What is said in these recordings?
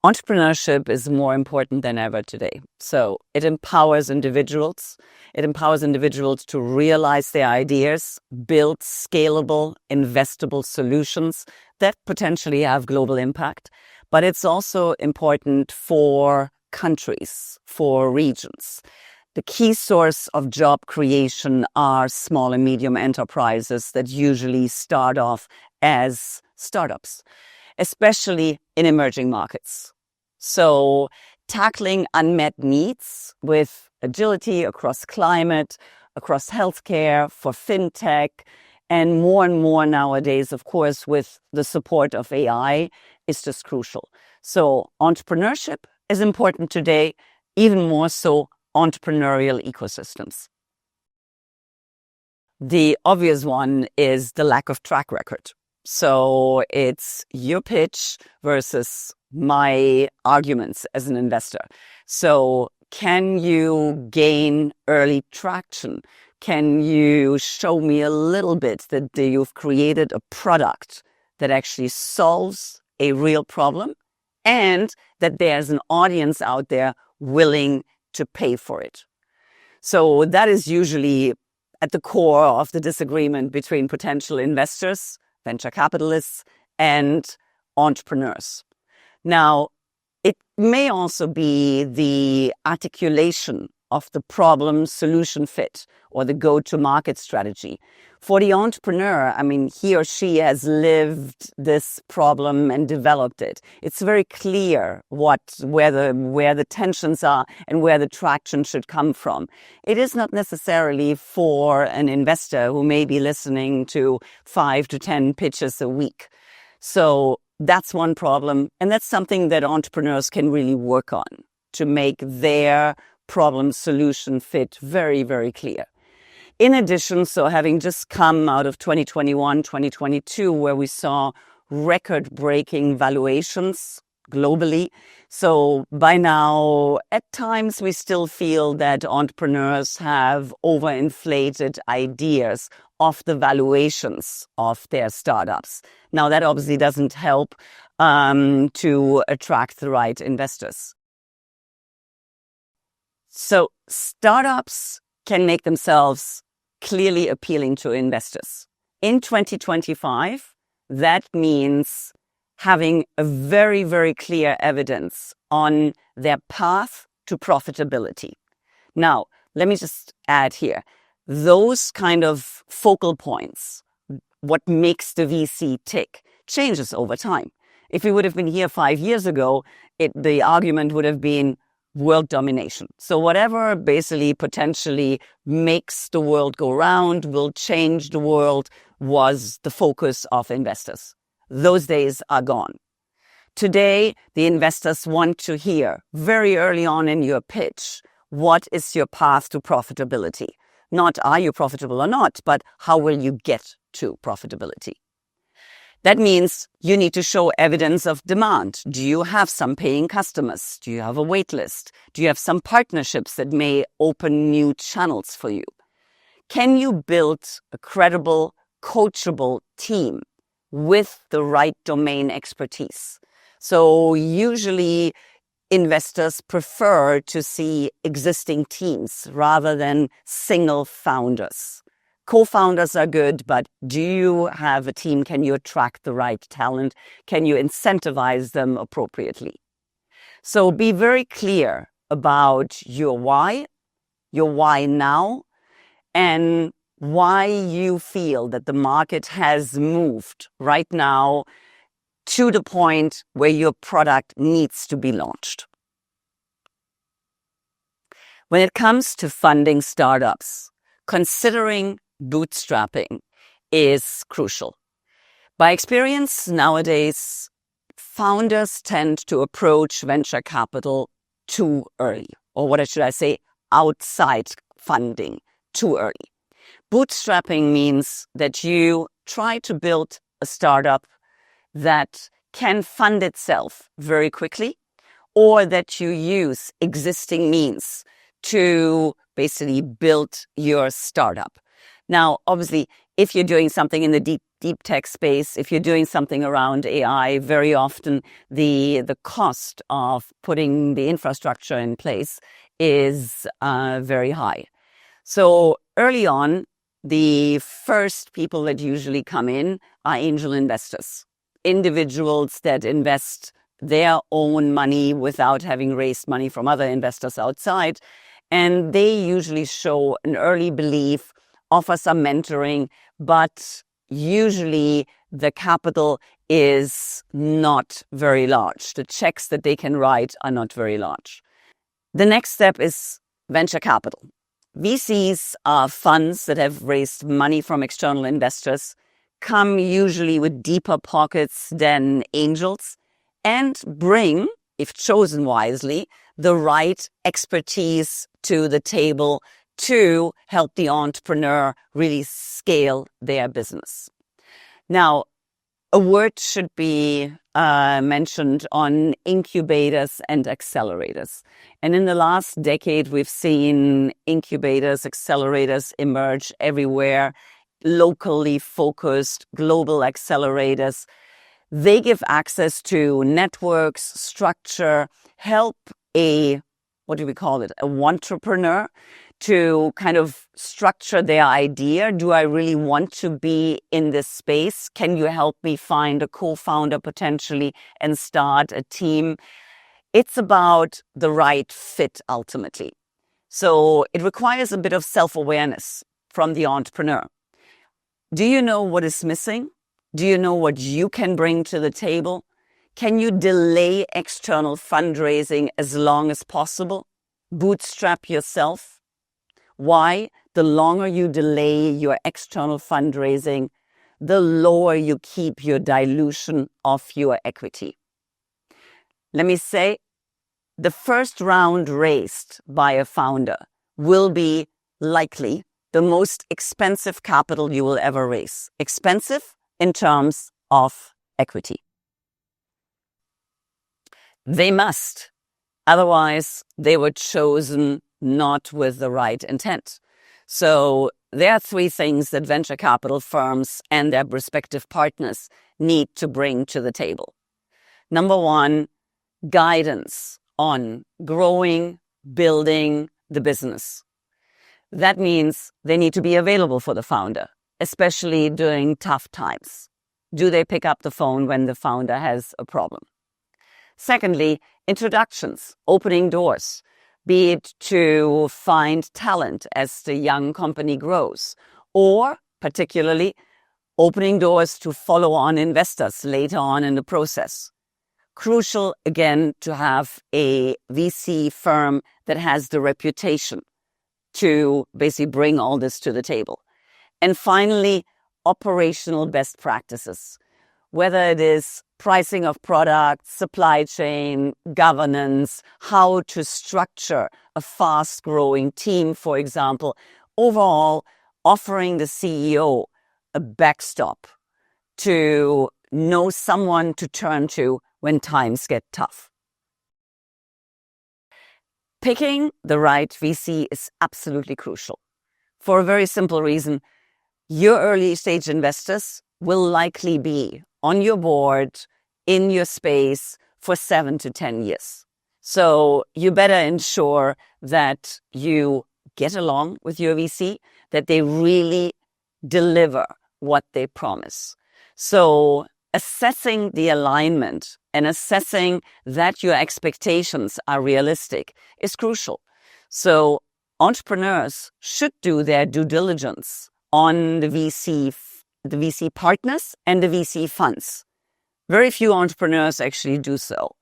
Entrepreneurship is more important than ever today. So it empowers individuals. It empowers individuals to realize their ideas, build scalable, investable solutions that potentially have global impact. But it's also important for countries, for regions. The key source of job creation are small and medium enterprises that usually start off as startups, especially in emerging markets. So tackling unmet needs with agility across climate, across healthcare, for fintech, and more nowadays, of course, with the support of AI, is just crucial. So entrepreneurship is important today, even more so entrepreneurial ecosystems. The obvious one is the lack of track record. So it's your pitch versus my arguments as an investor. So can you gain early traction? Can you show me a little bit that you've created a product that actually solves a real problem and that there's an audience out there willing to pay for it? So that is usually at the core of the disagreement between potential investors, venture capitalists, and entrepreneurs. Now, it may also be the articulation of the problem-solution fit or the go-to-market strategy. For the entrepreneur, he or she has lived this problem and developed it. It's very clear where the tensions are and where the traction should come from. It is not necessarily for an investor who may be listening to 5 to 10 pitches a week. So that's one problem, and that's something that entrepreneurs can really work on to make their problem-solution fit very, very clear. In addition, so having just come out of 2021, 2022, where we saw record-breaking valuations globally, so by now, at times, we still feel that entrepreneurs have overinflated ideas of the valuations of their startups. Now, that obviously doesn't help to attract the right investors. So startups can make themselves clearly appealing to investors. In 2025, that means having a very, very clear evidence on their path to profitability. Now, let me just add here, those kind of focal points, what makes the VC tick, changes over time. If we would have been here 5 years ago, the argument would have been world domination. So whatever basically potentially makes the world go round, will change the world, was the focus of investors. Those days are gone. Today, the investors want to hear very early on in your pitch, what is your path to profitability? Not are you profitable or not, but how will you get to profitability? That means you need to show evidence of demand. Do you have some paying customers? Do you have a wait list? Do you have some partnerships that may open new channels for you? Can you build a credible, coachable team with the right domain expertise? So usually investors prefer to see existing teams rather than single founders. Co-founders are good, but do you have a team? Can you attract the right talent? Can you incentivize them appropriately? So be very clear about your why now, and why you feel that the market has moved right now to the point where your product needs to be launched. When it comes to funding startups, considering bootstrapping is crucial. By experience, nowadays, founders tend to approach venture capital too early, or what should I say, outside funding too early. Bootstrapping means that you try to build a startup that can fund itself very quickly, or that you use existing means to basically build your startup. Now, obviously, if you're doing something in the deep tech space, if you're doing something around AI, very often the cost of putting the infrastructure in place is very high. So early on, the first people that usually come in are angel investors, individuals that invest their own money without having raised money from other investors outside. And they usually show an early belief, offer some mentoring, but usually the capital is not very large. The checks that they can write are not very large. The next step is venture capital. VCs are funds that have raised money from external investors, come usually with deeper pockets than angels, and bring, if chosen wisely, the right expertise to the table to help the entrepreneur really scale their business. Now, a word should be mentioned on incubators and accelerators. And in the last decade, we've seen incubators, accelerators emerge everywhere, locally focused, global accelerators. They give access to networks, structure, help a entrepreneur to kind of structure their idea. Do I really want to be in this space? Can you help me find a co-founder potentially and start a team? It's about the right fit ultimately. So it requires a bit of self-awareness from the entrepreneur. Do you know what is missing? Do you know what you can bring to the table? Can you delay external fundraising as long as possible? Bootstrap yourself? Why? The longer you delay your external fundraising, the lower you keep your dilution of your equity. Let me say, the first round raised by a founder will be likely the most expensive capital you will ever raise. Expensive in terms of equity. They must. Otherwise, they were chosen not with the right intent. So there are three things that venture capital firms and their respective partners need to bring to the table. Number one, guidance on growing, building the business. That means they need to be available for the founder, especially during tough times. Do they pick up the phone when the founder has a problem? Secondly, introductions, opening doors, be it to find talent as the young company grows, or particularly opening doors to follow-on investors later on in the process. Crucial, again, to have a VC firm that has the reputation to basically bring all this to the table. And finally, operational best practices, whether it is pricing of products, supply chain, governance, how to structure a fast-growing team, for example. Overall, offering the CEO a backstop to know someone to turn to when times get tough. Picking the right VC is absolutely crucial for a very simple reason. Your early stage investors will likely be on your board, in your space for 7 to 10 years. So you better ensure that you get along with your VC, that they really deliver what they promise. So assessing the alignment and assessing that your expectations are realistic is crucial. So entrepreneurs should do their due diligence on the VC partners and the VC funds. Very few entrepreneurs actually do so.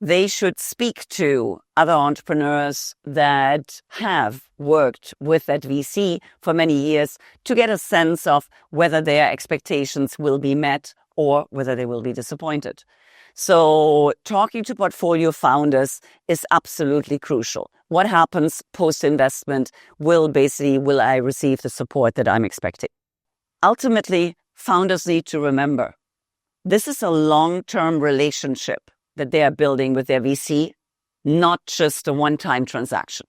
They should speak to other entrepreneurs that have worked with that VC for many years to get a sense of whether their expectations will be met or whether they will be disappointed. So talking to portfolio founders is absolutely crucial. What happens post-investment? Will I receive the support that I'm expecting? Ultimately, founders need to remember, this is a long-term relationship that they are building with their VC, not just a one-time transaction.